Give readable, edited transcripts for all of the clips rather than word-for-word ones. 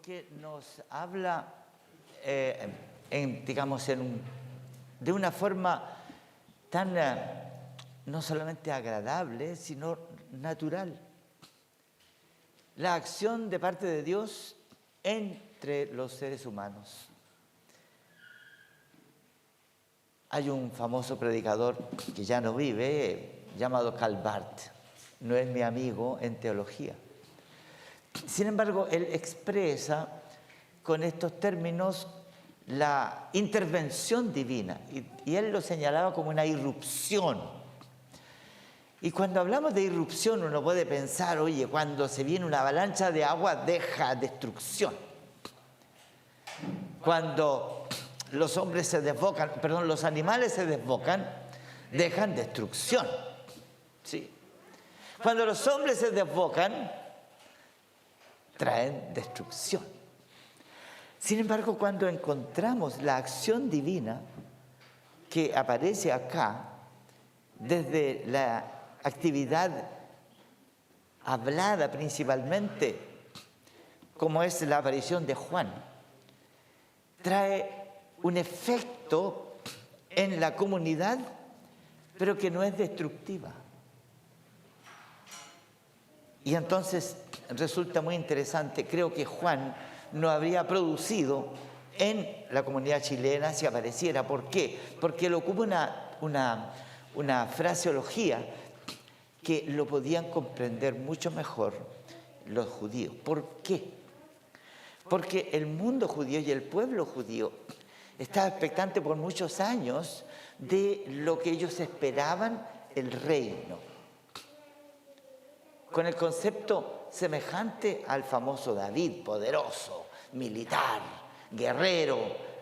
porque nos habla, de una forma tan no solamente agradable, sino natural. La acción de parte de Dios entre los seres humanos. Hay un famoso predicador que ya no vive, llamado Karl Barth. No es mi amigo en teología. Sin embargo, él expresa con estos términos la intervención divina, y él lo señalaba como una irrupción. Y cuando hablamos de irrupción, uno puede pensar, oye, cuando se viene una avalancha de agua deja destrucción. Cuando los hombres se desbocan, los animales se desbocan, dejan destrucción. ¿Sí? Cuando los hombres se desbocan, traen destrucción. Sin embargo, cuando encontramos la acción divina que aparece acá, desde la actividad hablada principalmente, como es la aparición de Juan, trae un efecto en la comunidad, pero que no es destructiva. Y entonces resulta muy interesante. Creo que Juan no habría producido en la comunidad chilena si apareciera. ¿Por qué? Porque él ocupa una fraseología que lo podían comprender mucho mejor los judíos. ¿Por qué? Porque el mundo judío y el pueblo judío estaba expectante por muchos años de lo que ellos esperaban, el reino. Con el concepto semejante al famoso David, poderoso, militar, guerrero,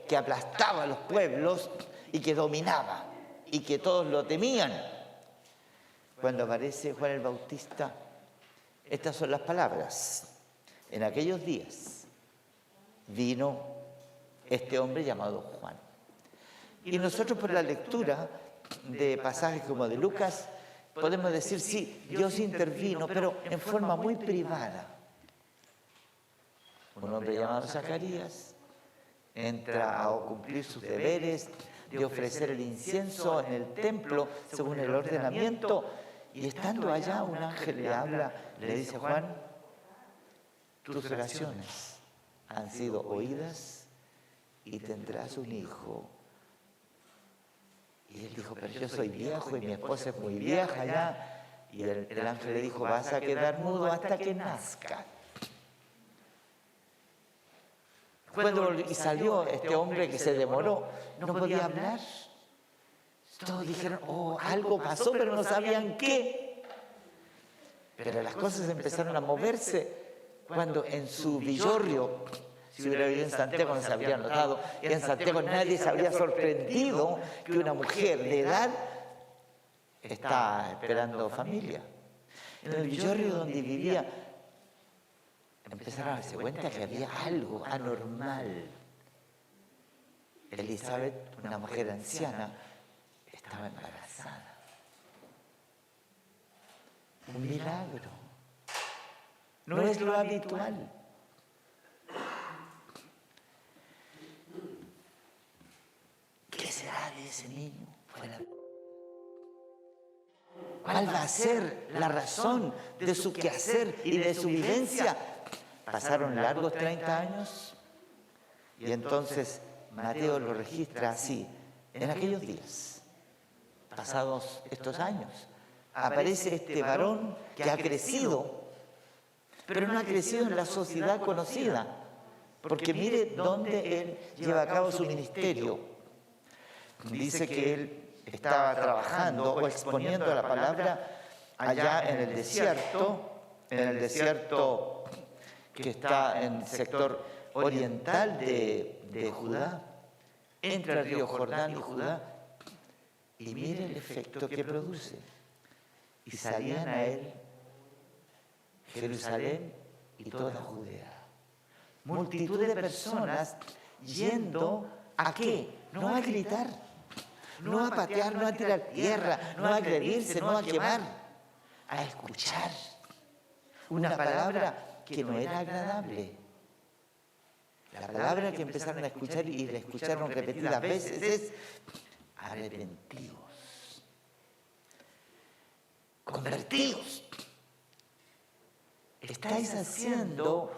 que aplastaba a los pueblos y que dominaba y que todos lo temían. Cuando aparece Juan el Bautista, estas son las palabras. En aquellos días vino este hombre llamado Juan. Y nosotros, por la lectura de pasajes como de Lucas, podemos decir, sí, Dios intervino, pero en forma muy privada. Un hombre llamado Zacarías entra a cumplir sus deberes de ofrecer el incienso en el templo según el ordenamiento, y estando allá un ángel le habla, le dice: Juan, tus oraciones han sido oídas y tendrás un hijo. Y él dijo: pero yo soy viejo y mi esposa es muy vieja ya. Y el ángel le dijo: vas a quedar mudo hasta que nazca. Cuando salió este hombre que se demoró, no podía hablar. Todos dijeron: oh, algo pasó, pero no sabían qué. Pero las cosas empezaron a moverse cuando en su villorrio, si hubiera vivido en Santiago no se habría notado, y en Santiago nadie se habría sorprendido que una mujer de edad está esperando familia. En el villorrio donde vivía, empezaron a darse cuenta que había algo anormal. Elizabeth, una mujer anciana, estaba embarazada. Un milagro. No es lo habitual. ¿Qué será de ese niño? ¿Cuál va a ser la razón de su quehacer y de su vivencia? Pasaron largos 30 años y entonces Mateo lo registra así: en aquellos días, pasados estos años, aparece este varón que ha crecido, pero no ha crecido en la sociedad conocida, porque mire dónde él lleva a cabo su ministerio. Dice que él estaba trabajando o exponiendo la palabra allá en el desierto que está en el sector oriental de Judá, entre el río Jordán y Judá, y mire el efecto que produce. Y salían a él Jerusalén y toda Judea. Multitud de personas yendo ¿a qué? No a gritar, no a patear, no a tirar tierra, no a agredirse, no a quemar, a escuchar una palabra que no era agradable. La palabra que empezaron a escuchar y la escucharon repetidas veces es arrepentidos, convertidos. Estáis haciendo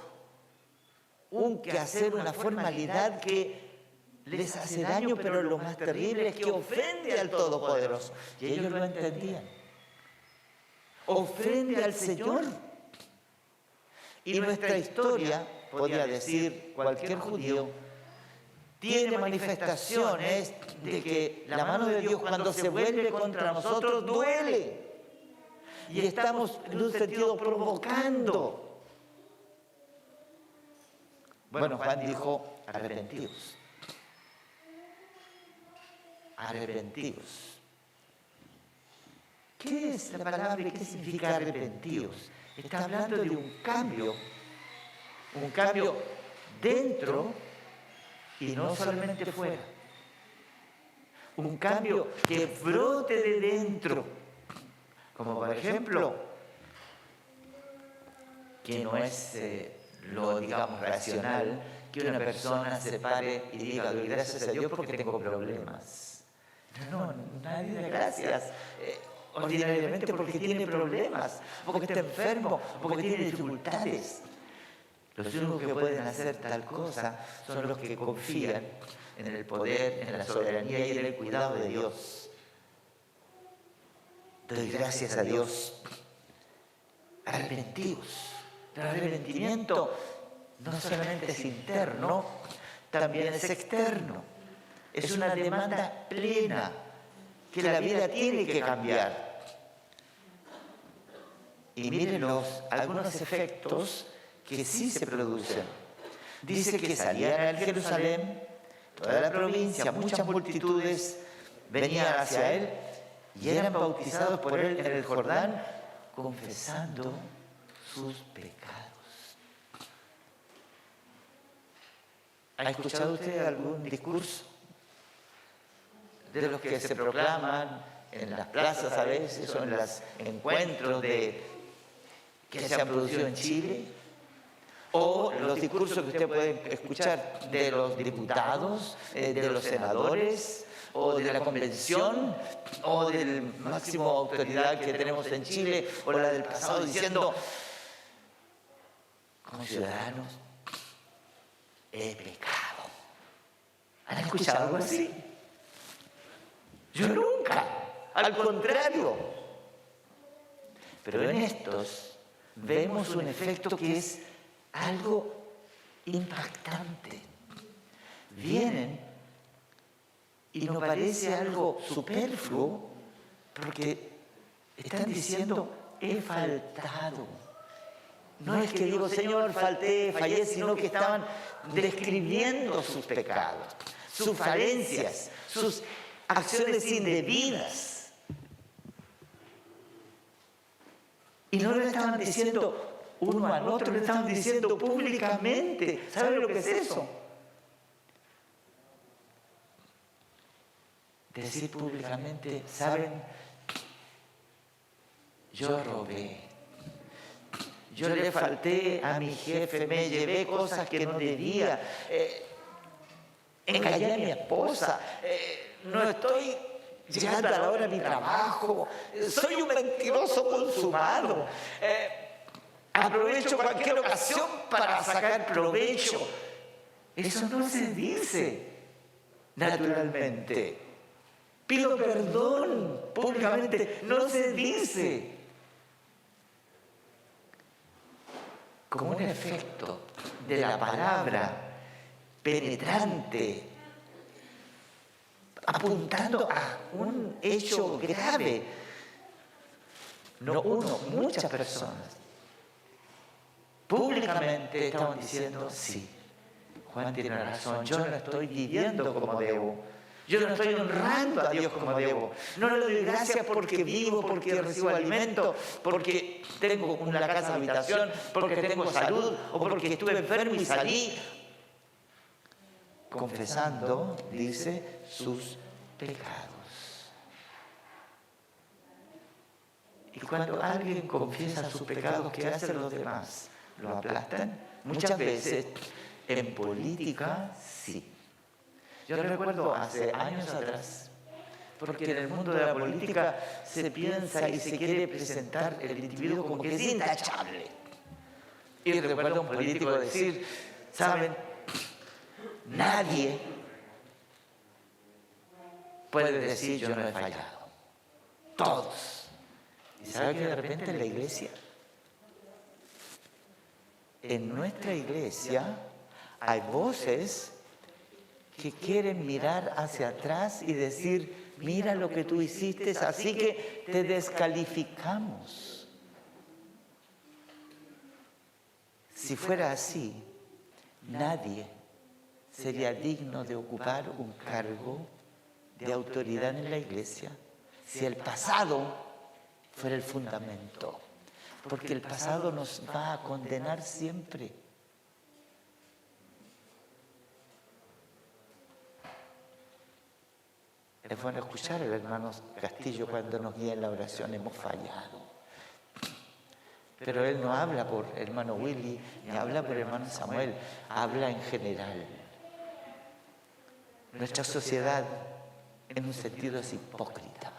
un quehacer, una formalidad que les hace daño, pero lo más terrible es que ofende al Todopoderoso. Y ellos lo entendían. Ofende al Señor. Y nuestra historia, podría decir cualquier judío, tiene manifestaciones de que la mano de Dios cuando se vuelve contra nosotros duele. Y estamos en un sentido provocando. Bueno, Juan dijo, arrepentidos. Arrepentidos. ¿Qué es la palabra y qué significa arrepentidos? Está hablando de un cambio dentro y no solamente fuera. Un cambio que brote de dentro. Como por ejemplo, que no es lo, digamos, racional, que una persona se pare y diga, doy gracias a Dios porque tengo problemas. No, nadie da gracias. Ordinariamente porque tiene problemas, porque está enfermo, porque tiene dificultades. Los únicos que pueden hacer tal cosa son los que confían en el poder, en la soberanía y en el cuidado de Dios. Doy gracias a Dios. Arrepentidos. El arrepentimiento no solamente es interno, también es externo. Es una demanda plena que la vida tiene que cambiar. Y miren algunos efectos que sí se producen. Dice que salían al Jerusalén, toda la provincia, muchas multitudes venían hacia él y eran bautizados por él en el Jordán, confesando sus pecados. ¿Ha escuchado usted algún discurso de los que se proclaman en las plazas a veces o en los encuentros que se han producido en Chile? O los discursos que usted puede escuchar de los diputados, de los senadores, o de la convención, o del máximo autoridad que tenemos en Chile, o la del pasado, diciendo, como ciudadanos, he pecado. ¿Han escuchado algo así? Yo nunca, al contrario. Pero en estos vemos un efecto que es algo impactante. Vienen y no parece algo superfluo porque están diciendo, he faltado. No es que digo, Señor, fallé, sino que estaban describiendo sus pecados, sus falencias, sus acciones indebidas. Y no lo estaban diciendo uno al otro, lo estaban diciendo públicamente. ¿Saben lo que es eso? Decir públicamente, ¿saben? Yo robé. Yo le falté a mi jefe, me llevé cosas que no debía. Engañé a mi esposa. No estoy llegando a la hora de mi trabajo. Soy un mentiroso consumado. Aprovecho cualquier ocasión para sacar provecho. Eso no se dice naturalmente. Pido perdón públicamente. No se dice. Como un efecto de la palabra penetrante, apuntando a un hecho grave. No uno, muchas personas. Públicamente estaban diciendo, sí, Juan tiene razón, yo no estoy viviendo como debo. Yo no estoy honrando a Dios como debo. No le doy gracias porque vivo, porque recibo alimento, porque tengo una casa habitación, porque tengo salud o porque estuve enfermo y salí. Confesando, dice, sus pecados. Y cuando alguien confiesa sus pecados, ¿qué hacen los demás? Lo aplastan. Muchas veces En política, sí. Yo recuerdo hace años atrás, porque en el mundo de la política se piensa y se quiere presentar el individuo como que es intachable. Y recuerdo a un político decir, ¿saben? Nadie puede decir yo no he fallado. Todos. ¿Y sabe que de repente en la iglesia? En nuestra iglesia hay voces que quieren mirar hacia atrás y decir, mira lo que tú hiciste, así que te descalificamos. Si fuera así, nadie sería digno de ocupar un cargo de autoridad en la iglesia si el pasado fuera el fundamento. Porque el pasado nos va a condenar siempre. Es bueno escuchar al hermano Castillo cuando nos guía en la oración, hemos fallado. Pero él no habla por hermano Willy, ni habla por hermano Samuel, habla en general. Nuestra sociedad, en un sentido, es hipócrita.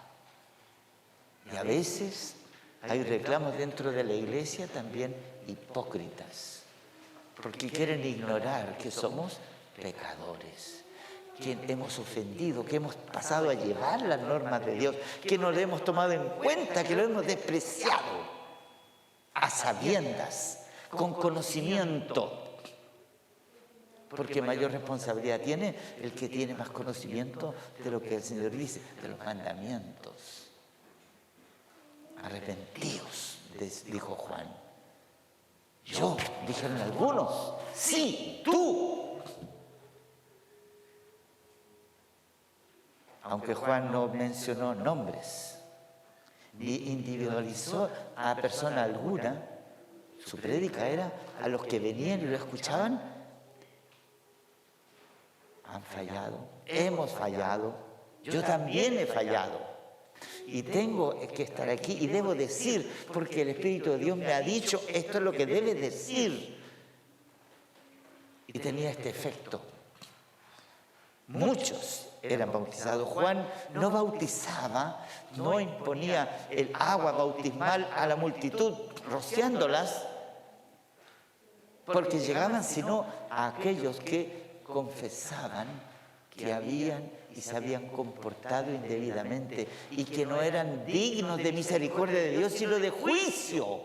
Y a veces hay reclamos dentro de la iglesia también hipócritas, porque quieren ignorar que somos pecadores, que hemos ofendido, que hemos pasado a llevar las normas de Dios, que no le hemos tomado en cuenta, que lo hemos despreciado a sabiendas, con conocimiento, porque mayor responsabilidad tiene el que tiene más conocimiento de lo que el Señor dice, de los mandamientos. Arrepentidos, dijo Juan. Yo, dijeron algunos, sí, tú. Aunque Juan no mencionó nombres, ni individualizó a persona alguna, su prédica era a los que venían y lo escuchaban, han fallado, hemos fallado, yo también he fallado. Y tengo que estar aquí y debo decir, porque el Espíritu de Dios me ha dicho, esto es lo que debe decir. Y tenía este efecto. Muchos eran bautizados. Juan no bautizaba, no imponía el agua bautismal a la multitud, rociándolas, porque llegaban sino a aquellos que confesaban que habían y se habían comportado indebidamente y que no eran dignos de misericordia de Dios, sino de juicio.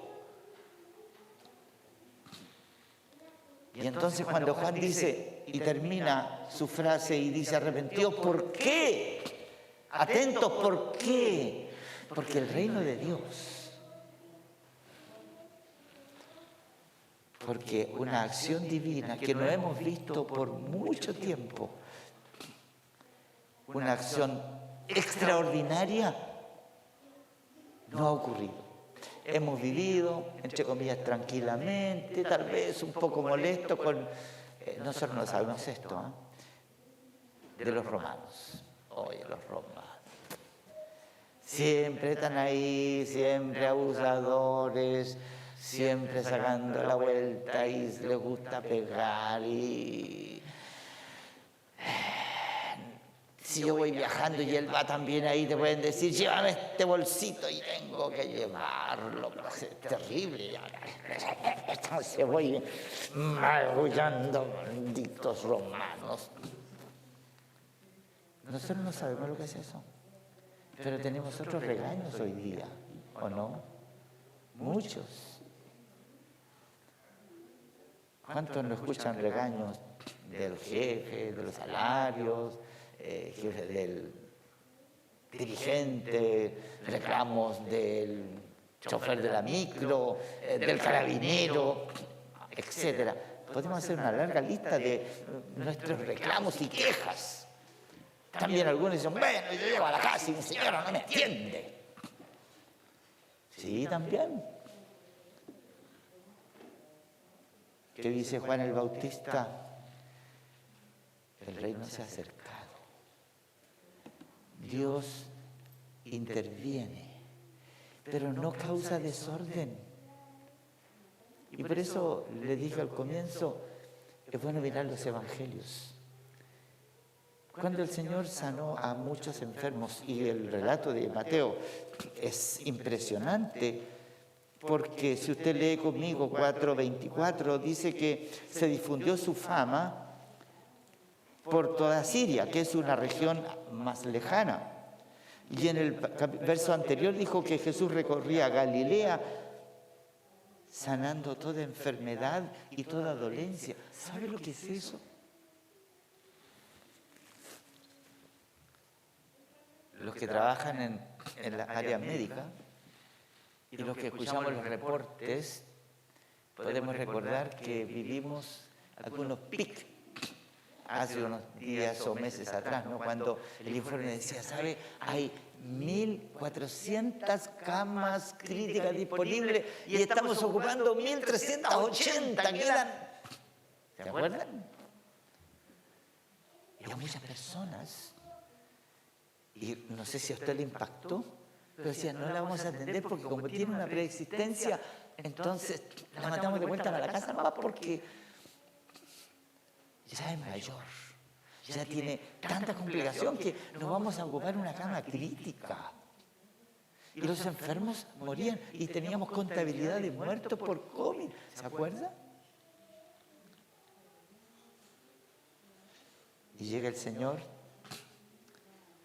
Y entonces cuando Juan dice, y termina su frase y dice, arrepentidos, ¿por qué? Atentos, ¿por qué? Porque el reino de Dios, porque una acción divina que no hemos visto por mucho tiempo, una acción extraordinaria, no ha ocurrido. Hemos vivido, entre comillas, tranquilamente, tal vez un poco molesto con... nosotros no sabemos esto, de los romanos. Oye, los romanos. Siempre están ahí, siempre abusadores, siempre sacando la vuelta y les gusta pegar y... Si yo voy viajando y él va también ahí, te pueden decir, llévame este bolsito y tengo que llevarlo. Es terrible. Entonces voy magullando, malditos romanos. Nosotros no sabemos lo que es eso, pero tenemos otros regaños hoy día, ¿o no? Muchos. ¿Cuántos no escuchan regaños del jefe, de los salarios, del dirigente, reclamos del chofer de la micro, del carabinero, etcétera? Podemos hacer una larga lista de nuestros reclamos y quejas. También algunos dicen, bueno, yo llego a la casa y mi señora no me atiende. Sí, también. ¿Qué dice Juan el Bautista? El reino se ha acercado. Dios interviene, pero no causa desorden. Y por eso le dije al comienzo, es bueno mirar los evangelios. Cuando el Señor sanó a muchos enfermos, y el relato de Mateo es impresionante, porque si usted lee conmigo 4:24, dice que se difundió su fama por toda Siria, que es una región más lejana. Y en el verso anterior dijo que Jesús recorría Galilea sanando toda enfermedad y toda dolencia. ¿Sabe lo que es eso? Los que trabajan en la área médica y los que escuchamos los reportes, podemos recordar que vivimos algunos picos hace unos días o meses atrás, ¿no? Cuando el informe decía, ¿sabe? Hay 1.400 camas críticas disponibles y estamos ocupando 1.380, quedan. ¿Se acuerdan? Y a muchas personas, y no sé si a usted le impactó, pero decían, no la vamos a atender porque como tiene una preexistencia, entonces la mandamos de vuelta a la casa, no, porque ya es mayor, ya tiene tanta complicación que no vamos a ocupar una cama crítica. Y los enfermos morían y teníamos contabilidad de muertos por COVID. ¿Se acuerda? Y llega el Señor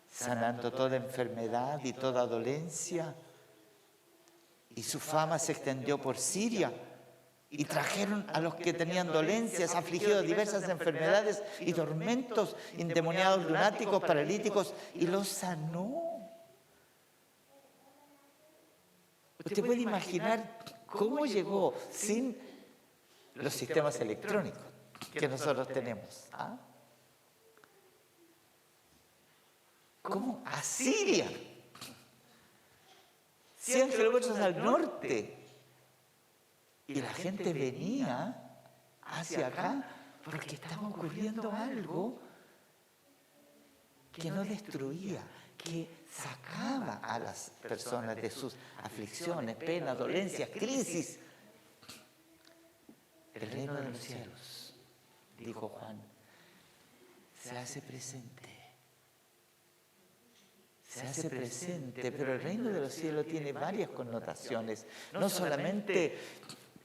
sanando toda enfermedad y toda dolencia. Y su fama se extendió por Siria. Y trajeron a los que tenían dolencias, afligidos de diversas enfermedades y tormentos, endemoniados, lunáticos, paralíticos, y los sanó. Usted puede imaginar cómo llegó sin los sistemas electrónicos que nosotros tenemos. ¿Ah? ¿Cómo? A Siria, 100 kilómetros al norte. Y la gente venía hacia acá porque estaba ocurriendo algo que no destruía, que sacaba a las personas de sus aflicciones, penas, dolencias, crisis. El reino de los cielos, dijo Juan, se hace presente. Se hace presente, pero el reino de los cielos tiene varias connotaciones. No solamente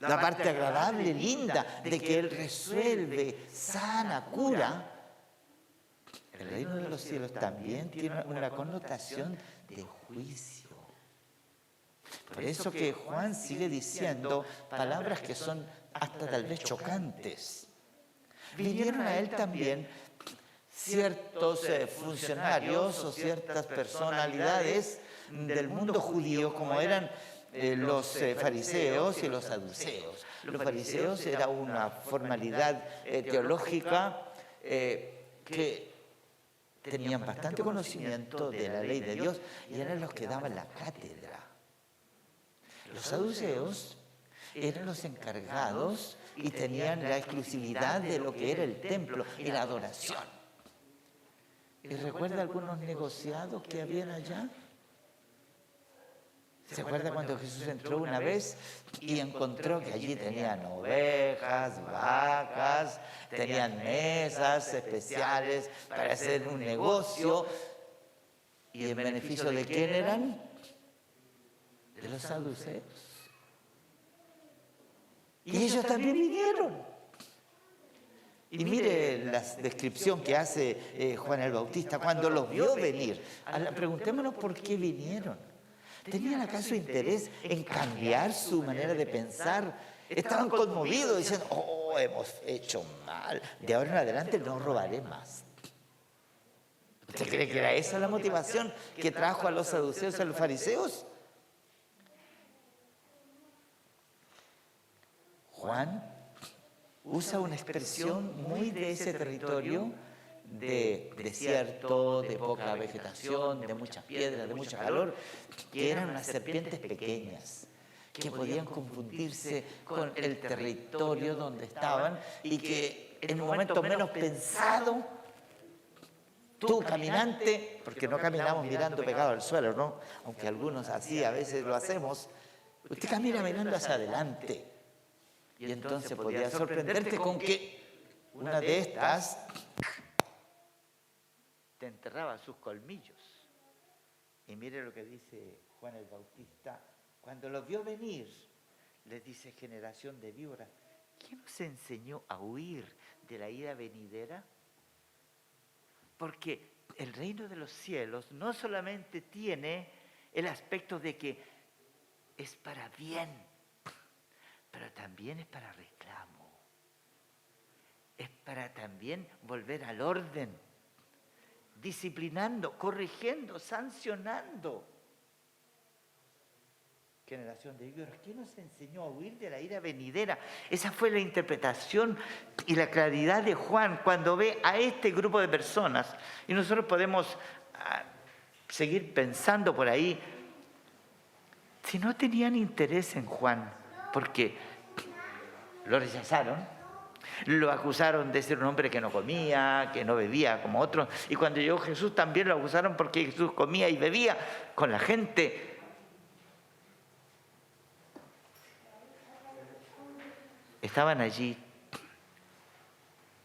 la parte agradable, linda, de que Él resuelve, sana, cura. El reino de los cielos también tiene una connotación de juicio. Por eso que Juan sigue diciendo palabras que son hasta tal vez chocantes. Vinieron a Él también ciertos funcionarios o ciertas personalidades del mundo judío, como eran los fariseos y los saduceos. Los fariseos era una formalidad teológica que tenían bastante conocimiento de la ley de Dios y eran los que daban la cátedra. Los saduceos eran los encargados y tenían la exclusividad de lo que era el templo y la adoración. ¿Y recuerda algunos negociados que habían allá? ¿Se acuerda cuando Jesús entró una vez y encontró que allí tenían ovejas, vacas, tenían mesas especiales para hacer un negocio? ¿Y en beneficio de quién eran? De los saduceos. Y ellos también vinieron. Y mire la descripción que hace Juan el Bautista cuando los vio venir. Preguntémonos por qué vinieron. ¿Tenían acaso interés en cambiar su manera de pensar? Estaban conmovidos diciendo, oh, hemos hecho mal, de ahora en adelante no robaré más. ¿Usted cree que era esa la motivación que trajo a los saduceos y a los fariseos? Juan usa una expresión muy de ese territorio, de desierto, de poca vegetación, de muchas piedras, de mucho calor, que eran unas serpientes pequeñas, que podían confundirse con el territorio donde estaban y que en el momento menos pensado, tú caminante, porque no caminamos mirando pegado al suelo, ¿no? Aunque algunos así a veces lo hacemos, usted camina mirando hacia adelante y entonces podía sorprenderte con que una de estas te enterraba sus colmillos. Y mire lo que dice Juan el Bautista. Cuando los vio venir, les dice: generación de víboras, ¿quién os enseñó a huir de la ira venidera? Porque el reino de los cielos no solamente tiene el aspecto de que es para bien, pero también es para reclamo. Es para también volver al orden, disciplinando, corrigiendo, sancionando. Generación de víboras, ¿quién nos enseñó a huir de la ira venidera? Esa fue la interpretación y la claridad de Juan cuando ve a este grupo de personas. Y nosotros podemos seguir pensando por ahí. Si no tenían interés en Juan, porque lo rechazaron, lo acusaron de ser un hombre que no comía, que no bebía como otros. Y cuando llegó Jesús también lo acusaron porque Jesús comía y bebía con la gente. Estaban allí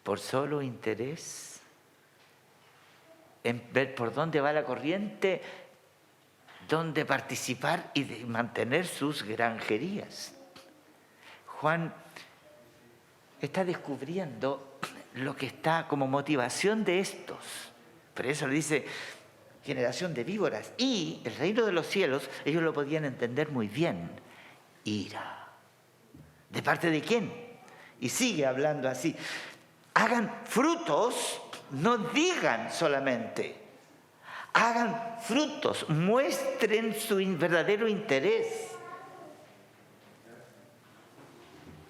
por solo interés en ver por dónde va la corriente, dónde participar y de mantener sus granjerías. Juan está descubriendo lo que está como motivación de estos. Por eso le dice generación de víboras. Y el reino de los cielos, ellos lo podían entender muy bien. Ira. ¿De parte de quién? Y sigue hablando así. Hagan frutos, no digan solamente. Hagan frutos, muestren su verdadero interés.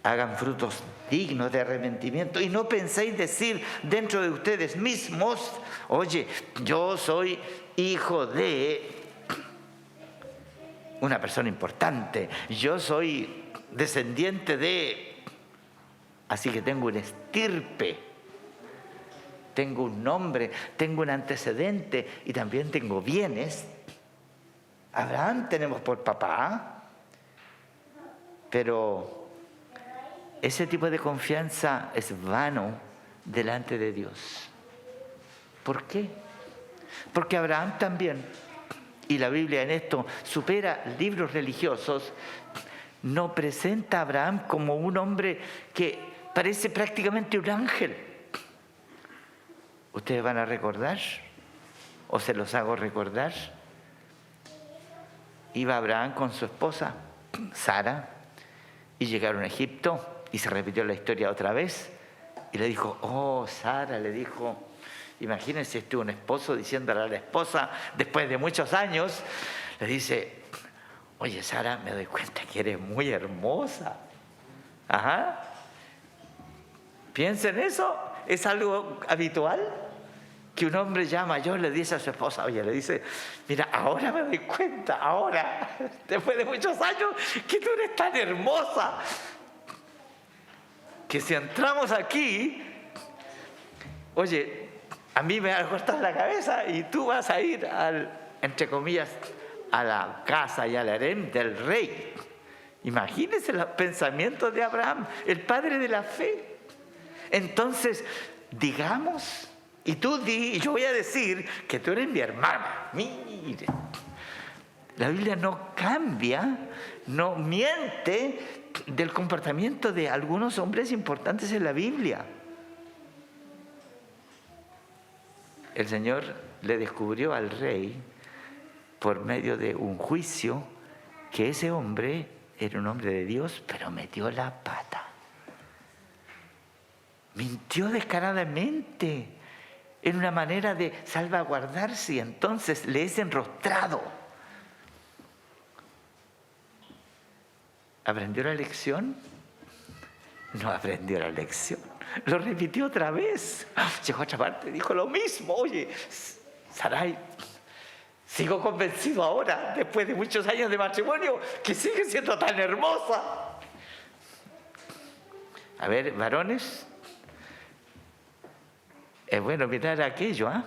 Hagan frutos dignos de arrepentimiento y no penséis decir dentro de ustedes mismos: oye, yo soy hijo de una persona importante, yo soy descendiente de, así que tengo un estirpe, tengo un nombre, tengo un antecedente y también tengo bienes. Abraham tenemos por papá, pero ese tipo de confianza es vano delante de Dios. ¿Por qué? Porque Abraham también, y la Biblia en esto supera libros religiosos, no presenta a Abraham como un hombre que parece prácticamente un ángel. ¿Ustedes van a recordar? ¿O se los hago recordar? Iba Abraham con su esposa, Sara, y llegaron a Egipto, y se repitió la historia otra vez, y le dijo: oh, Sara, le dijo, imagínense un esposo diciéndole a la esposa, después de muchos años, le dice: oye, Sara, me doy cuenta que eres muy hermosa. Ajá. Piensen eso, ¿es algo habitual? Que un hombre ya mayor le dice a su esposa, oye, le dice: mira, ahora me doy cuenta, ahora, después de muchos años, que tú eres tan hermosa, que si entramos aquí, oye, a mí me va a cortar la cabeza y tú vas a ir entre comillas, a la casa y al harén del rey. Imagínense los pensamientos de Abraham, el padre de la fe. Entonces, digamos, y tú di, y yo voy a decir que tú eres mi hermana. Mire, la Biblia no cambia, no miente del comportamiento de algunos hombres importantes en la Biblia. El Señor le descubrió al rey por medio de un juicio que ese hombre era un hombre de Dios, pero metió la pata. Mintió descaradamente en una manera de salvaguardarse y entonces le es enrostrado. ¿Aprendió la lección? No aprendió la lección. Lo repitió otra vez. Llegó a otra parte y dijo lo mismo. Oye, Sarai, sigo convencido ahora, después de muchos años de matrimonio, que sigue siendo tan hermosa. A ver, varones, es bueno mirar aquello, ¿eh?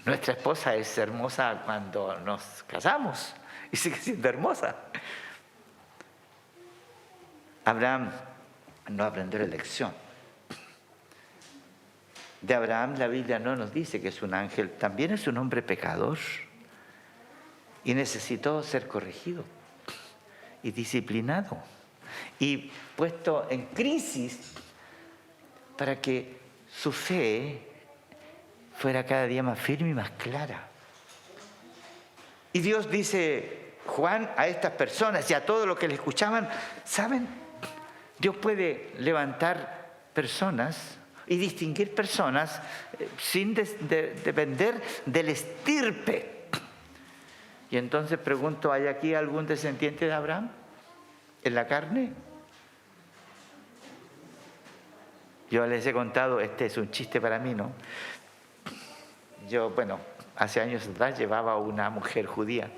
Nuestra esposa es hermosa cuando nos casamos y sigue siendo hermosa. Abraham no aprender la lección. De Abraham la Biblia no nos dice que es un ángel, también es un hombre pecador y necesitó ser corregido y disciplinado y puesto en crisis para que su fe fuera cada día más firme y más clara. Y Dios dice, Juan, a estas personas y a todos los que le escuchaban, ¿saben? Dios puede levantar personas y distinguir personas sin depender del estirpe. Y entonces pregunto, ¿hay aquí algún descendiente de Abraham en la carne? Yo les he contado, este es un chiste para mí, ¿no? Yo, hace años atrás llevaba a una mujer judía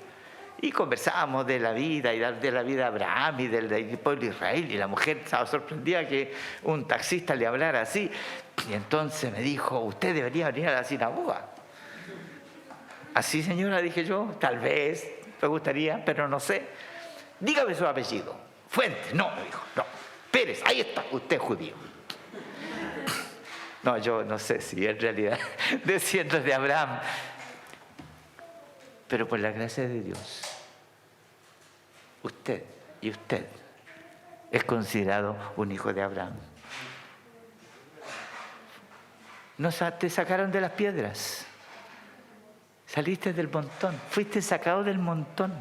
y conversábamos de la vida y de la vida de Abraham y del pueblo de Israel, y la mujer estaba sorprendida que un taxista le hablara así, y entonces me dijo, usted debería venir a la sinagoga. Así, señora, dije yo, tal vez me gustaría, pero no sé. Dígame su apellido. Fuentes. No, me dijo, no. Pérez, ahí está, usted es judío. No, yo no sé si en realidad desciendo de Abraham, pero por la gracia de Dios, usted y usted es considerado un hijo de Abraham. Te sacaron de las piedras, saliste del montón, fuiste sacado del montón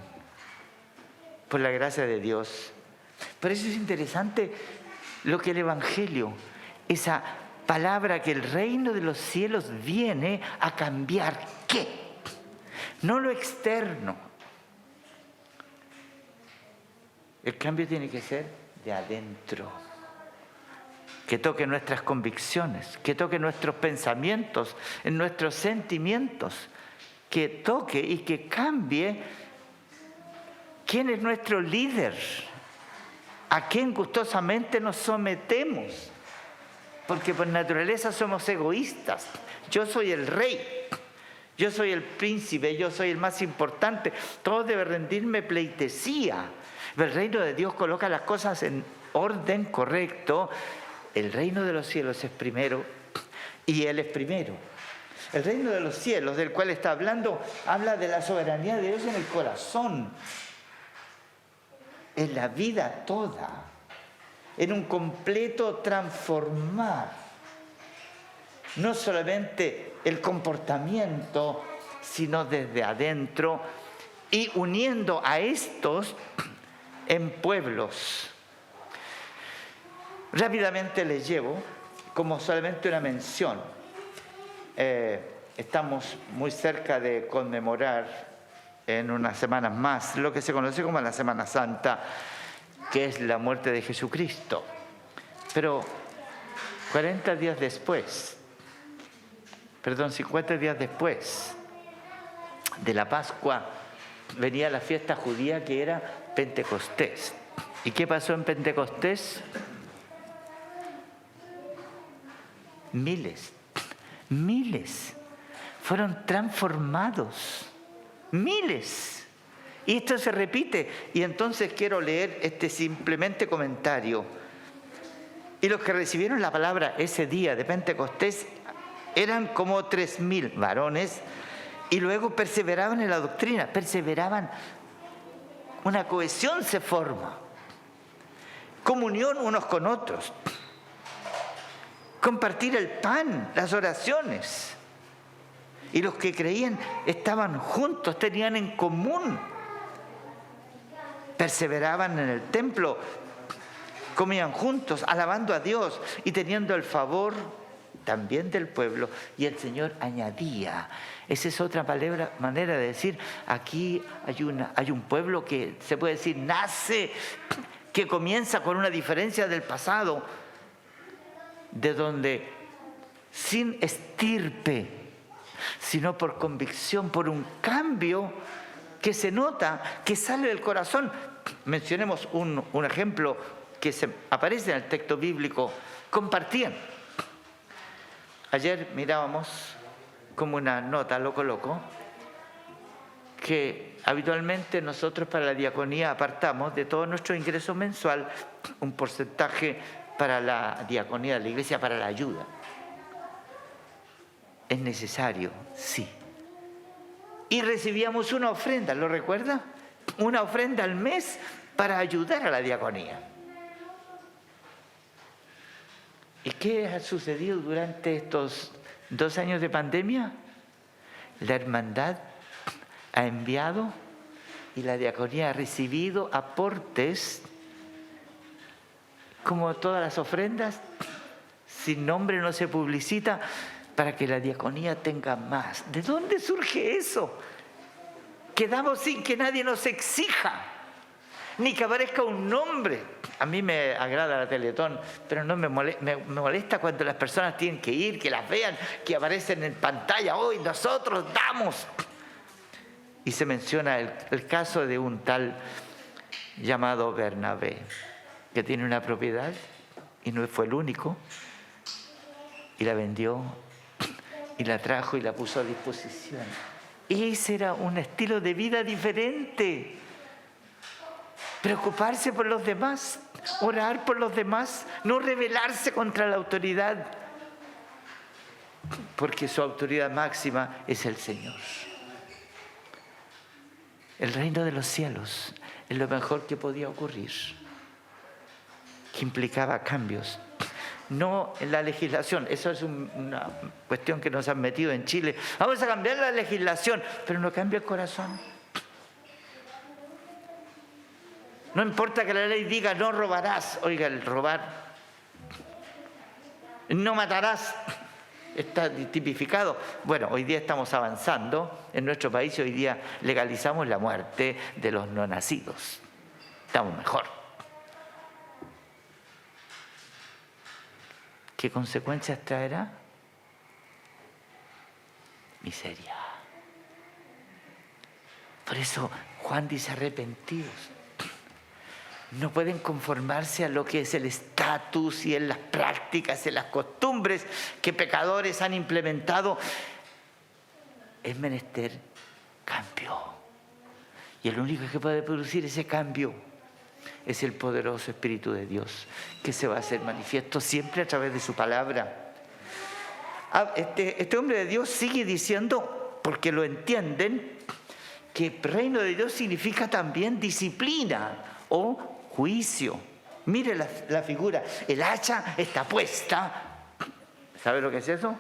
por la gracia de Dios. Por eso es interesante lo que el Evangelio, esa palabra que el reino de los cielos viene a cambiar. ¿Qué? No lo externo. El cambio tiene que ser de adentro. Que toque nuestras convicciones, que toque nuestros pensamientos, en nuestros sentimientos, que toque y que cambie quién es nuestro líder, a quién gustosamente nos sometemos. Porque por naturaleza somos egoístas. Yo soy el rey, yo soy el príncipe, yo soy el más importante. Todo debe rendirme pleitesía. El reino de Dios coloca las cosas en orden correcto. El reino de los cielos es primero y Él es primero. El reino de los cielos, del cual está hablando, habla de la soberanía de Dios en el corazón, en la vida toda, en un completo transformar, no solamente el comportamiento, sino desde adentro, y uniendo a estos en pueblos. Rápidamente les llevo como solamente una mención. Estamos muy cerca de conmemorar en unas semanas más lo que se conoce como la Semana Santa, que es la muerte de Jesucristo. Pero 50 días después de la Pascua, venía la fiesta judía que era Pentecostés. ¿Y qué pasó en Pentecostés? Miles fueron transformados. Miles. Y esto se repite. Y entonces quiero leer este simplemente comentario. Y los que recibieron la palabra ese día de Pentecostés eran como 3,000 varones. Y luego perseveraban en la doctrina. Perseveraban. Una cohesión se forma. Comunión unos con otros. Compartir el pan, las oraciones. Y los que creían estaban juntos, tenían en común. Perseveraban en el templo, comían juntos, alabando a Dios y teniendo el favor también del pueblo. Y el Señor añadía. Esa es otra manera de decir, aquí hay un pueblo que se puede decir nace, que comienza con una diferencia del pasado, de donde sin estirpe, sino por convicción, por un cambio que se nota, que sale del corazón. Mencionemos un ejemplo que aparece en el texto bíblico. Compartían. Ayer mirábamos como una nota, lo coloco, que habitualmente nosotros para la diaconía apartamos de todo nuestro ingreso mensual un porcentaje para la diaconía de la iglesia, para la ayuda. Es necesario, sí. Y recibíamos una ofrenda, ¿lo recuerda? Una ofrenda al mes para ayudar a la diaconía. ¿Y qué ha sucedido durante estos 2 años de pandemia? La hermandad ha enviado y la diaconía ha recibido aportes, como todas las ofrendas, sin nombre, no se publicita, para que la diaconía tenga más. ¿De dónde surge eso? Quedamos sin que nadie nos exija, ni que aparezca un nombre. A mí me agrada la Teletón, pero no me molesta cuando las personas tienen que ir, que las vean, que aparecen en pantalla. Hoy nosotros damos. Y se menciona el caso de un tal llamado Bernabé, que tiene una propiedad y no fue el único, y la vendió y la trajo y la puso a disposición. Ese era un estilo de vida diferente. Preocuparse por los demás, orar por los demás, no rebelarse contra la autoridad, porque su autoridad máxima es el Señor. El reino de los cielos es lo mejor que podía ocurrir, que implicaba cambios. No en la legislación, eso es una cuestión que nos han metido en Chile. Vamos a cambiar la legislación, pero no cambia el corazón. No importa que la ley diga no robarás, oiga, el robar, no matarás, está tipificado. Bueno, hoy día estamos avanzando en nuestro país y hoy día legalizamos la muerte de los no nacidos. Estamos mejor. ¿Qué consecuencias traerá? Miseria. Por eso Juan dice arrepentidos. No pueden conformarse a lo que es el estatus y en las prácticas, en las costumbres que pecadores han implementado. Es menester cambio. Y el único que puede producir ese cambio es el poderoso Espíritu de Dios, que se va a hacer manifiesto siempre a través de su palabra. Este hombre de Dios sigue diciendo, porque lo entienden, que reino de Dios significa también disciplina o juicio. Mire la figura, el hacha está puesta. ¿Sabe lo que es eso?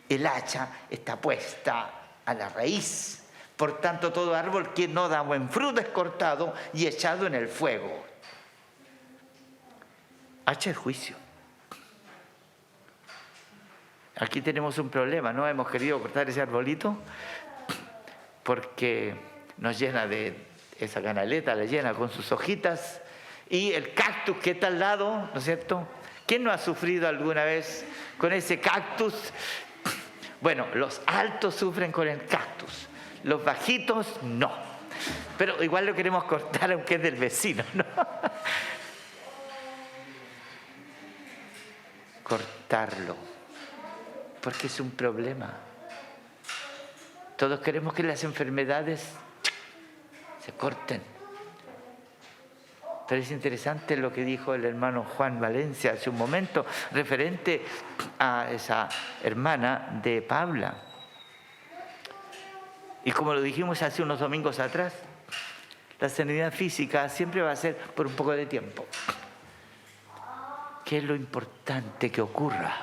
El hacha está puesta a la raíz. Por tanto, todo árbol que no da buen fruto es cortado y echado en el fuego. Hacha es juicio. Aquí tenemos un problema, ¿no? Hemos querido cortar ese arbolito porque nos llena de esa canaleta, la llena con sus hojitas, y el cactus que está al lado, ¿no es cierto? ¿Quién no ha sufrido alguna vez con ese cactus? Bueno, los altos sufren con el cactus, los bajitos no. Pero igual lo queremos cortar aunque es del vecino, ¿no? Cortarlo, porque es un problema. Todos queremos que las enfermedades se corten. Pero es interesante lo que dijo el hermano Juan Valencia hace un momento, referente a esa hermana de Paula. Y como lo dijimos hace unos domingos atrás, la sanidad física siempre va a ser por un poco de tiempo. ¿Qué es lo importante que ocurra?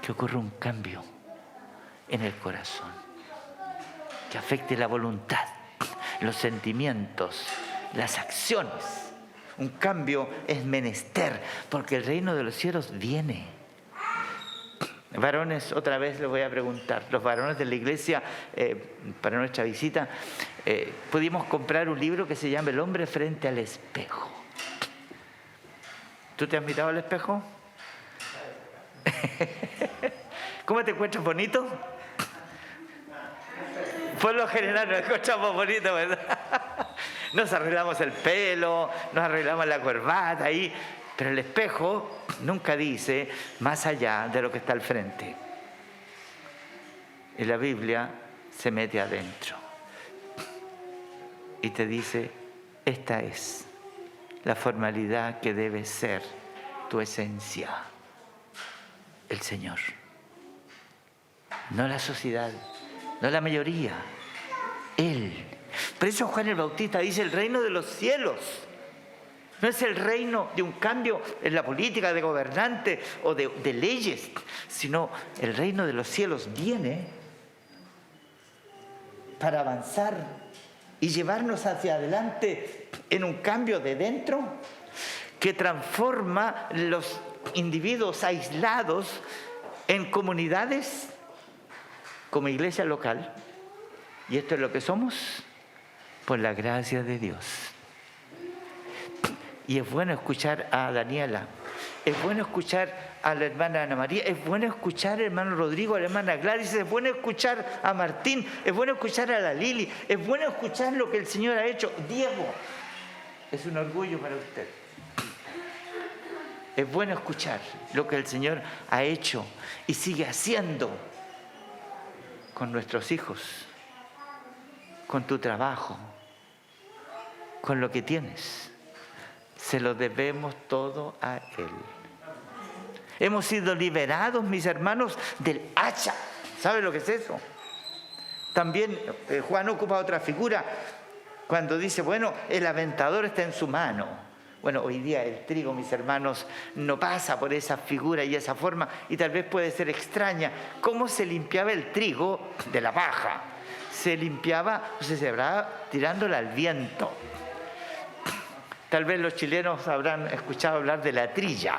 Que ocurra un cambio en el corazón, que afecte la voluntad, los sentimientos, las acciones. Un cambio es menester, porque el reino de los cielos viene. Varones, otra vez les voy a preguntar, los varones de la iglesia, para nuestra visita, pudimos comprar un libro que se llama El hombre frente al espejo. ¿Tú te has mirado al espejo? ¿Cómo te encuentras bonito? Por lo general nos encontramos bonitos, ¿verdad? Nos arreglamos el pelo, nos arreglamos la corbata ahí, pero el espejo nunca dice más allá de lo que está al frente. Y la Biblia se mete adentro y te dice, esta es la formalidad que debe ser tu esencia, el Señor. No la sociedad, no la mayoría, Él. Por eso Juan el Bautista dice el reino de los cielos. No es el reino de un cambio en la política de gobernantes o de leyes, sino el reino de los cielos viene para avanzar y llevarnos hacia adelante en un cambio de dentro que transforma los individuos aislados en comunidades como iglesia local. Y esto es lo que somos por la gracia de Dios. Y es bueno escuchar a Daniela, es bueno escuchar a la hermana Ana María, es bueno escuchar al hermano Rodrigo, a la hermana Gladys, es bueno escuchar a Martín, es bueno escuchar a la Lili, es bueno escuchar lo que el Señor ha hecho. Diego, es un orgullo para usted. Es bueno escuchar lo que el Señor ha hecho y sigue haciendo con nuestros hijos, con tu trabajo, con lo que tienes. Se lo debemos todo a Él. Hemos sido liberados, mis hermanos, del hacha. ¿Sabe lo que es eso? También Juan ocupa otra figura cuando dice, bueno, el aventador está en su mano. Bueno, hoy día el trigo, mis hermanos, no pasa por esa figura y esa forma, y tal vez puede ser extraña. ¿Cómo se limpiaba el trigo de la paja? Se limpiaba, se sembraba tirándola al viento. Tal vez los chilenos habrán escuchado hablar de la trilla.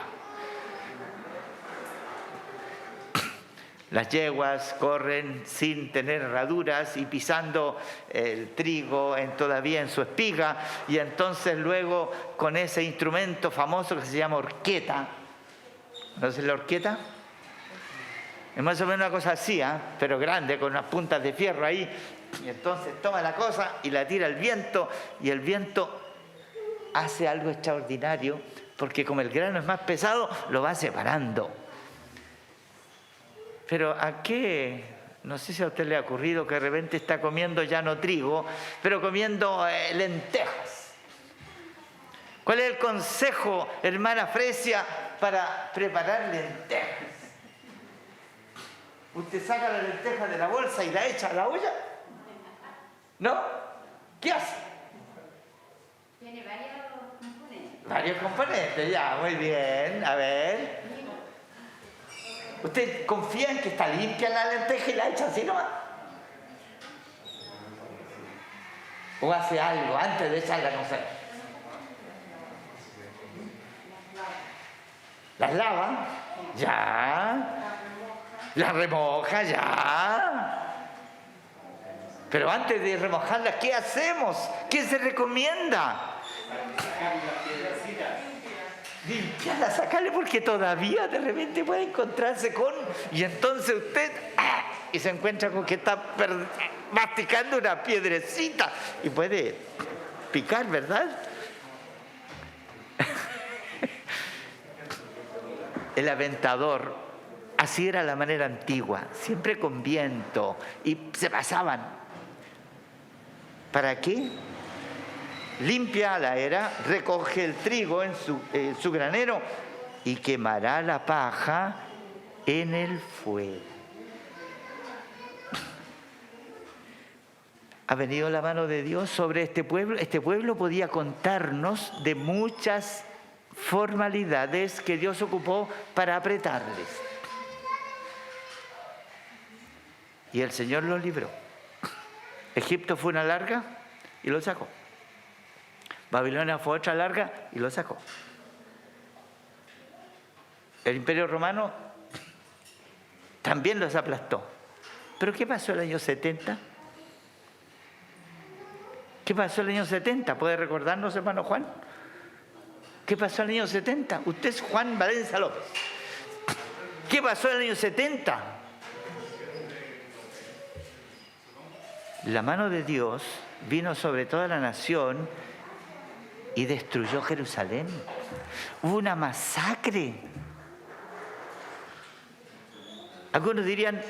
Las yeguas corren sin tener herraduras y pisando el trigo todavía en su espiga, y entonces luego con ese instrumento famoso que se llama horqueta. ¿Conoces la horqueta? Es más o menos una cosa así, pero grande, con unas puntas de fierro ahí. Y entonces toma la cosa y la tira al viento, y el viento hace algo extraordinario, porque como el grano es más pesado, lo va separando. Pero ¿a qué? No sé si a usted le ha ocurrido que de repente está comiendo ya no trigo, pero comiendo lentejas. ¿Cuál es el consejo, hermana Fresia, para preparar lentejas? ¿Usted saca la lenteja de la bolsa y la echa a la olla? ¿No? ¿Qué hace? Tiene varios componentes. Varios componentes, ya, muy bien. A ver. ¿Usted confía en que está limpia la lenteja y la echa así nomás? ¿O hace algo antes de echarla, no sé? ¿Las lava? Ya. ¿Las remoja? Ya. Pero antes de remojarlas, ¿qué hacemos? ¿Qué se recomienda? Limpiarla, sacarle, porque todavía de repente puede encontrarse con... Y entonces usted... y se encuentra con que está masticando una piedrecita. Y puede picar, ¿verdad? El aventador, así era la manera antigua. Siempre con viento. Y se pasaban. ¿Para qué? Limpia la era, recoge el trigo en su granero y quemará la paja en el fuego. Ha venido la mano de Dios sobre este pueblo. Este pueblo podía contarnos de muchas formalidades que Dios ocupó para apretarles. Y el Señor los libró. Egipto fue una larga y lo sacó. Babilonia fue otra larga y lo sacó. El Imperio Romano también los aplastó. ¿Pero qué pasó el año 70? ¿Qué pasó el año 70? ¿Puede recordarnos, hermano Juan? ¿Qué pasó el año 70? Usted es Juan Valencia López. ¿Qué pasó el año 70? La mano de Dios vino sobre toda la nación y destruyó Jerusalén. Hubo una masacre. Algunos dirían,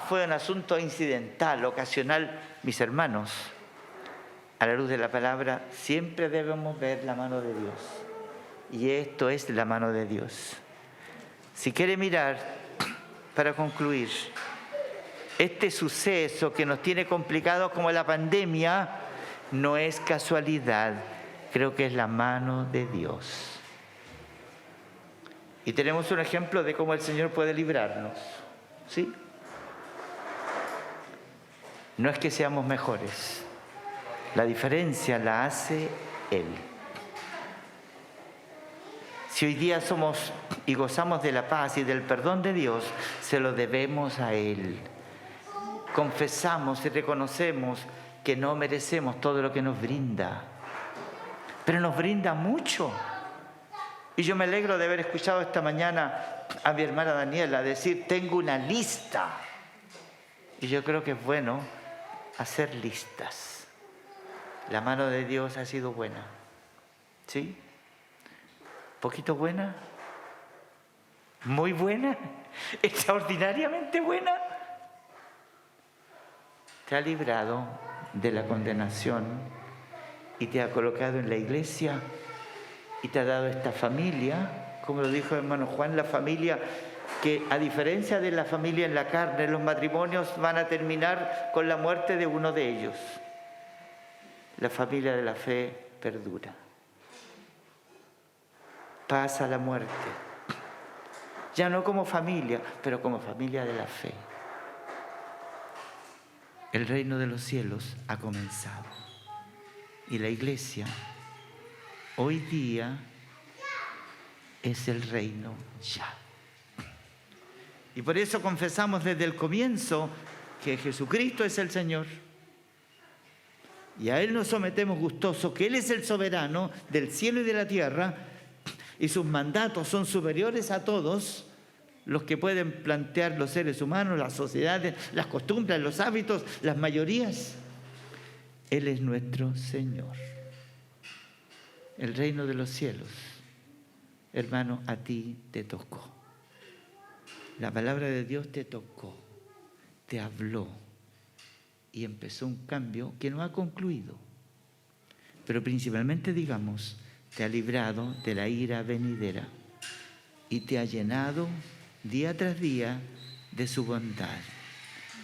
fue un asunto incidental, ocasional. Mis hermanos, a la luz de la palabra, siempre debemos ver la mano de Dios. Y esto es la mano de Dios. Si quiere mirar, para concluir, este suceso que nos tiene complicados como la pandemia, no es casualidad, creo que es la mano de Dios. Y tenemos un ejemplo de cómo el Señor puede librarnos, ¿sí? No es que seamos mejores, la diferencia la hace Él. Si hoy día somos y gozamos de la paz y del perdón de Dios, se lo debemos a Él. Confesamos y reconocemos que no merecemos todo lo que nos brinda, pero nos brinda mucho. Y yo me alegro de haber escuchado esta mañana a mi hermana Daniela decir, tengo una lista. Y yo creo que es bueno hacer listas. La mano de Dios ha sido buena, ¿sí? ¿Poquito buena? ¿Muy buena? ¿Extraordinariamente buena? Te ha librado de la condenación y te ha colocado en la iglesia y te ha dado esta familia, como lo dijo el hermano Juan, la familia que a diferencia de la familia en la carne, los matrimonios van a terminar con la muerte de uno de ellos. La familia de la fe perdura. Pasa la muerte. Ya no como familia, pero como familia de la fe. El reino de los cielos ha comenzado. Y la iglesia hoy día es el reino ya. Y por eso confesamos desde el comienzo que Jesucristo es el Señor. Y a Él nos sometemos gustosos, que Él es el soberano del cielo y de la tierra, y sus mandatos son superiores a todos los que pueden plantear los seres humanos, las sociedades, las costumbres, los hábitos, las mayorías. Él es nuestro Señor. El reino de los cielos, hermano, a ti te tocó. La palabra de Dios te tocó, te habló y empezó un cambio que no ha concluido. Pero principalmente, digamos, te ha librado de la ira venidera y te ha llenado día tras día de su bondad.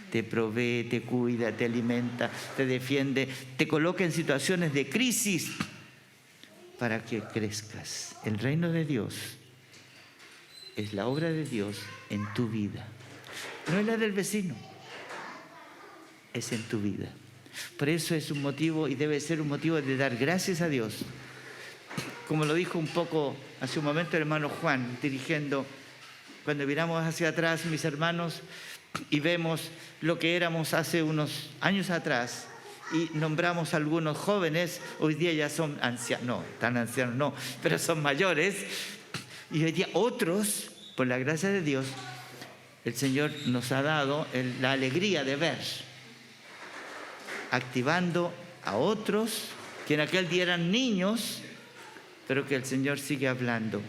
Te provee, te cuida, te alimenta, te defiende, te coloca en situaciones de crisis para que crezcas. El reino de Dios es la obra de Dios en tu vida. No es la del vecino, es en tu vida. Por eso es un motivo y debe ser un motivo de dar gracias a Dios. Como lo dijo un poco hace un momento el hermano Juan, dirigiendo, cuando miramos hacia atrás, mis hermanos, y vemos lo que éramos hace unos años atrás, y nombramos a algunos jóvenes, hoy día ya son ancianos, no, tan ancianos no, pero son mayores, y hoy día otros, por la gracia de Dios, el Señor nos ha dado la alegría de ver, activando a otros que en aquel día eran niños, pero que el Señor sigue hablando.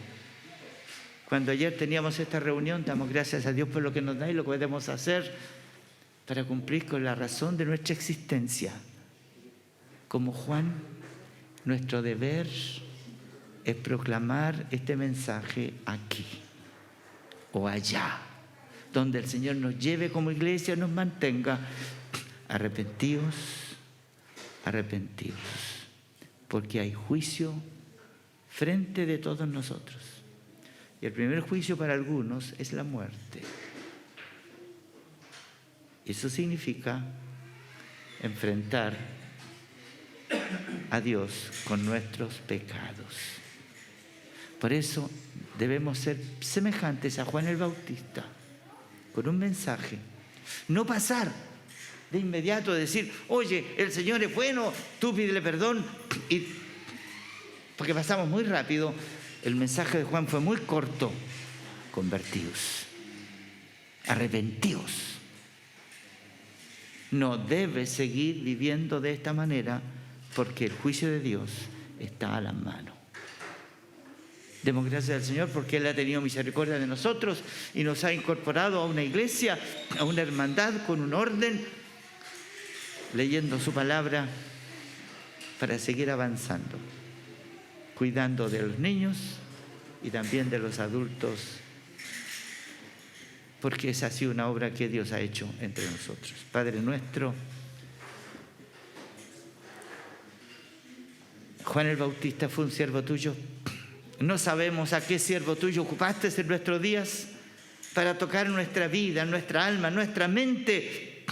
Cuando ayer teníamos esta reunión, damos gracias a Dios por lo que nos da y lo que podemos hacer para cumplir con la razón de nuestra existencia. Como Juan, nuestro deber es proclamar este mensaje aquí o allá, donde el Señor nos lleve como iglesia, nos mantenga. Arrepentidos, arrepentidos, porque hay juicio frente de todos nosotros. Y el primer juicio para algunos es la muerte. Eso significa enfrentar a Dios con nuestros pecados. Por eso debemos ser semejantes a Juan el Bautista, con un mensaje. No pasar de inmediato, decir, oye, el Señor es bueno, tú pídele perdón, porque pasamos muy rápido. El mensaje de Juan fue muy corto. Convertidos, arrepentidos. No debes seguir viviendo de esta manera porque el juicio de Dios está a la mano. Demos gracias al Señor porque Él ha tenido misericordia de nosotros y nos ha incorporado a una iglesia, a una hermandad con un orden, leyendo su palabra para seguir avanzando, cuidando de los niños, y también de los adultos, porque esa ha sido una obra que Dios ha hecho entre nosotros. Padre nuestro, Juan el Bautista fue un siervo tuyo. No sabemos a qué siervo tuyo ocupaste en nuestros días para tocar nuestra vida, nuestra alma, nuestra mente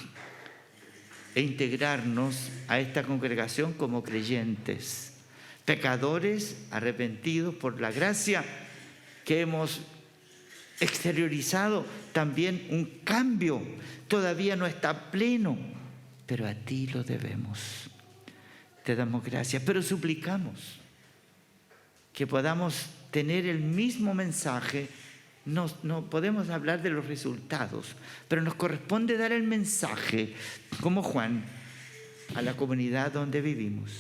e integrarnos a esta congregación como creyentes, pecadores arrepentidos por la gracia que hemos exteriorizado. También un cambio todavía no está pleno, pero a ti lo debemos. Te damos gracias, pero suplicamos que podamos tener el mismo mensaje. No podemos hablar de los resultados, pero nos corresponde dar el mensaje, como Juan, a la comunidad donde vivimos.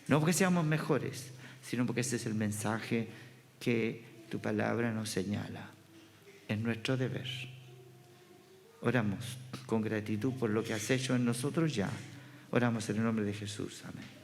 No porque seamos mejores, sino porque ese es el mensaje que tu palabra nos señala. Es nuestro deber. Oramos con gratitud por lo que has hecho en nosotros ya. Oramos en el nombre de Jesús. Amén.